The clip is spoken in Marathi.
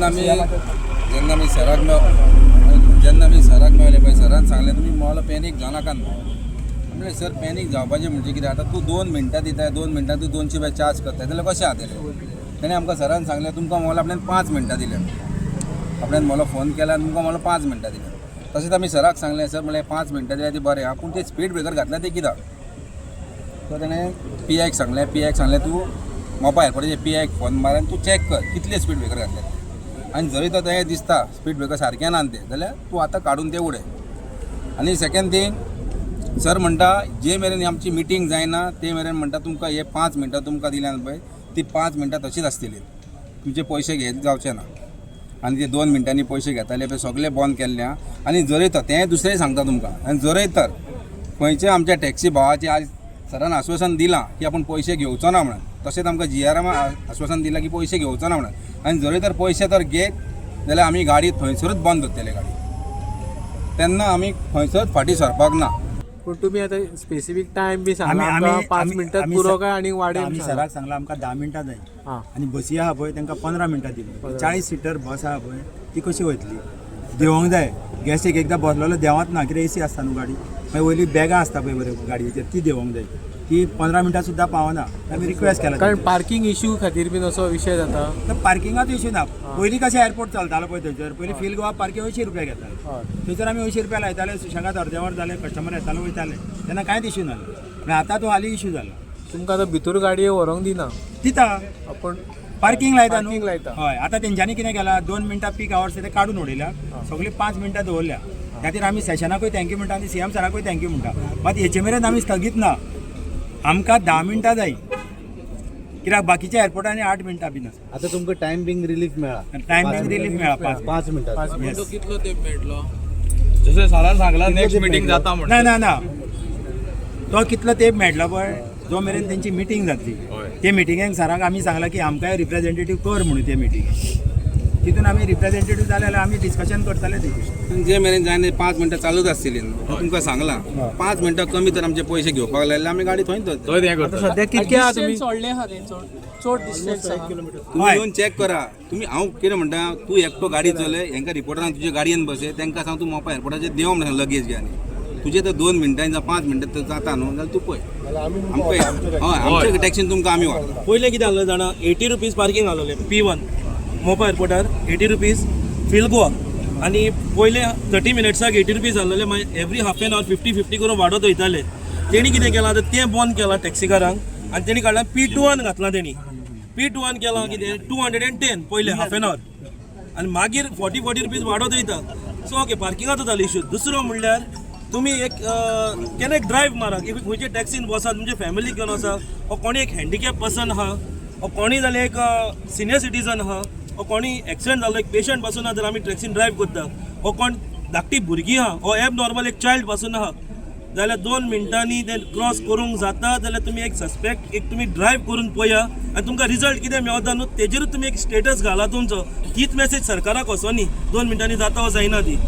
जेन्ना मी सराक मेळ्ळे पळय सरान सांगलें तुमी मोला पॅनीक जावं नाका म्हणलें सर पॅनीक जावपाचें म्हणजे कितें आतां तूं 2 मिनटां दिताय 2 मिनटां तूं 200 रुपया चार्ज करताय जाल्यार कशें जातलें तेणें आमकां सरान सांगलें तुमकां मोला आपल्यान 5 मिनटां दिल्या आपल्यान मोला फोन केला आनी तुमकां मोला 5 मिनटां दिल्या तशेंच आमी सराक सांगलें सर म्हणलें 5 मिनटां दिल्यार ती बरें आहा पूण ते स्पीड ब्रेकर घातल्या ते कित्याक सो तेणें PIक सांगलें तूं मोबायल एअरपोर्टाचेर PIक फोन मार आनी तूं चॅक कर कितले स्पीड ब्रेकर घातले आनी जरी तो तें दिसता स्पीड ब्रेकर सारकें ना तें जाल्यार तूं आतां काडून तें उडय आनी सेकंड थींग सर म्हणटा जे मेरेन आमची मिटींग जायना ते मेरेन म्हणटा तुमकां हे 5 मिनटां तुमकां दिल्यान पळय ती 5 मिनटां तशीच आसतली तुमचे पयशे घेत जावचे ना आनी ते 2 मिनटांनी पयशे घेताले पळय सगळे बंद केल्ले आनी जरय तर तें दुसरें सांगता तुमकां आनी जरय तर खंयचे आमच्या टॅक्सी भावाचे आज सरान आश्वासन दिलां की आपूण पयशे घेवचो ना म्हणून तशेंच आमकां GRM आश्वासन दिलां की पयशे घेवचो ना म्हणून आनी जरी तर पयशे तर घेत जाल्यार आमी गाडी थंयसरूच बंद करतले गाडी तेन्ना आमी खंयसरूच फाटीं सरपाक ना पूण तुमी आतां स्पेसिफीक टायम बी सांगला 5 मिनटां पुरो काय आनी वाडय आमी सराक सांगला आमकां 10 मिनटां जाय आनी बसी आहा पळय तांकां 15 मिनटां दिली 40 सीटर बस आहा पळय ती कशी वयतली देवोंक जाय गॅस एकदां बसलेलो देवात ना कितें AC आसता न्हू गाडी मागीर वयली बॅगां आसता पळय बरें गाडयेचेर ती देवोंक जाय ती 15 मिनटां सुद्दां पावना आमी रिक्वेस्ट केला कारण पार्किंग इश्यू खातीर बीन असो विशय जाता तर पार्किंगाचो इश्यू ना पयलीं कशें एअरपोर्ट चलतालो पळय थंयसर पयलीं फील गोवा पार्किंग 80 रुपया घेताले थंयसर आमी 80 रुपया लायताले सुशेगाद अर्देवर जाले कस्टमर येताले वयताले तेन्ना कांयच इश्यू नासलो पूण आतां तो हालीं इश्यू जाला तुमकां आतां भितर गाडये व्हरूंक दिना दिता पूण पार्किंग लायता न्हू पार्किंग लायता हय आतां तेंच्यांनी कितें केलां 2 मिनटां पीक आवर्स ते काडून उडयल्या सगळीं 5 मिनटां दवरल्या त्या खातीर आमी सेशनाकूय थँक्यू म्हणटा आनी CM सराकूय थँक्यू म्हणटा मात हेचे मेरेन आमी स्थगीत ना आमकां 10 मिनटां जाय कित्याक बाकीच्या एअरपोर्टांनी 8 मिनटां बीन आसा आता तुमकां टायमिंग रिलीफ मेळ्ळा टायमिंग रिलीफ मेळ्ळा 5 मिनटां तो कितलो तेंप मेळटलो जशें सरान सांगला नेक्स्ट मिटींग जाता म्हणून ना तो कितलो तेंप मेळटलो पळय जो मेरेन तेंची मिटींग जातली ते मिटिंगेक सराक आमी सांगला की आमकांय रिप्रेझेंटेटीव कर म्हणून ते मिटिंगेक तितून आमी रिप्रेझेंटेटीव जाले जाल्यार आमी डिस्कशन करतले तेजेर जे मेरेन जाय 5 मिनटां चालूच आसतली न्हू तुमकां सांगलां 5 मिनटां कमी तर आमचे पयशे घेवपाक लायले आमी गाडी थंय सद्या कितके आहा तुमी चड डिस्टन्स तुम्ही येवन चॅक करा तुम्ही हांव कितें म्हणटा तूं एकटो गाडी चलय हेंकां रिपोर्टरान तुज्या गाडयेन बसय तांकां सांग तूं मोपा एअरपोर्टाचेर देंव म्हणून लगेज घे आनी तुजे तर 2 मिनटांनी जावं 5 मिनटां तर जाता न्हू जाल्यार तूं पळय आमकां हय आमच्या टॅक्सीन तुमकां आमी व्हरता पयलें कितें आहलें जाणा 80 रुपीज पार्किंग आहलें P1 मोपा एअरपोर्टार 80 रुपीज फील गोवा आनी पयलें 30 मिनिट्साक 80 रुपीज आहलेले मागीर एवरी हाफ एन आवर 50 करून वाडत वयताले तेणी कितें केलां आतां तें बंद केलां टॅक्सीकारांक आनी तेणी काडलां P2 घातलां तेणी P2 केलां कितें 210 पयलें हाफ एन आवर आनी मागीर 40 रुपीज वाडत वयता सो ओके पार्किंगाचो जालो इश्यू दुसरो म्हणल्यार तुमी एक केन्ना एक ड्रायव्ह मारात एक खंयचे टॅक्सीन बसात तुमचे फॅमिली घेवन आसा वो कोणी एक हँडिकॅप पर्सन आहा वो कोणी जाल्यार एक सिनियर सिटीजन आहा वो कोणी एक्सिडेंट जालो एक पेशंट पासून आहा जाल्यार आमी टॅक्सीन ड्रायव्ह करता वो कोण धाकटी भुरगीं आहा वो एब नॉर्मल एक चायल्ड पासून आहा जाल्यार 2 मिनटांनी ते क्रॉस करूंक जाता जाल्यार तुमी एक सस्पेक्ट एक तुमी ड्रायव्ह करून पळया आनी तुमकां रिजल्ट कितें मेळटा न्हू तेजेरूच तुमी एक स्टेटस घाला तुमचो तीच मेसेज सरकाराक वचोनी 2 मिनटांनी जाता वा जायना ती